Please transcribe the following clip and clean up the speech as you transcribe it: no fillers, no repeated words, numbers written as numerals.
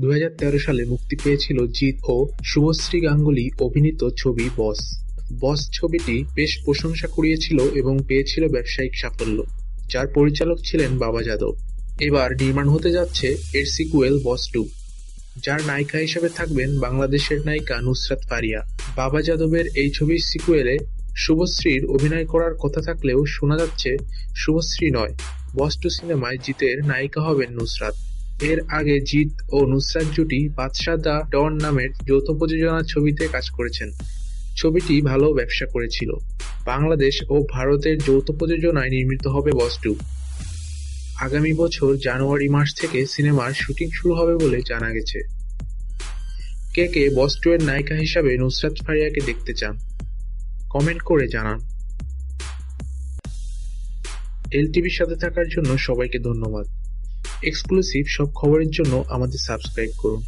2013 সালে মুক্তি পেয়েছিল জিৎ ও শুভশ্রী গাঙ্গুলী অভিনীত ছবি বস। বস ছবিটি বেশ প্রশংসা কুড়িয়েছিল এবং পেয়েছিল ব্যবসায়িক সাফল্য, যার পরিচালক ছিলেন বাবা যাদব। এবার নির্মাণ হতে যাচ্ছে এর সিকুয়েল বস 2, যার নায়িকা হিসেবে থাকবেন বাংলাদেশের নায়িকা নুসরাত ফারিয়া। বাবা যাদবের এই ছবির সিকুয়েলে শুভশ্রীর অভিনয় করার কথা থাকলেও শোনা যাচ্ছে শুভশ্রী নয়, বস 2 সিনেমায় জিতের নায়িকা হবেন নুসরাত। এর আগে জিৎ ও নুসরাত জুটি বাদশা দ্য ডন নামের যৌথ প্রযোজনার ছবিতে কাজ করেছেন। ছবিটি ভালো ব্যবসা করেছিল। বাংলাদেশ ও ভারতের যৌথ প্রযোজনায় নির্মিত হবে বস 2। আগামী বছর জানুয়ারি মাস থেকে সিনেমার শুটিং শুরু হবে বলে জানা গেছে। কে কে বস 2 এর নায়িকা হিসাবে নুসরাত ফারিয়াকে দেখতে চান, কমেন্ট করে জানান। এলটিভির সাথে থাকার জন্য সবাইকে ধন্যবাদ। এক্সক্লুসিভ সব খবরের জন্য আমাদের সাবস্ক্রাইব করুন।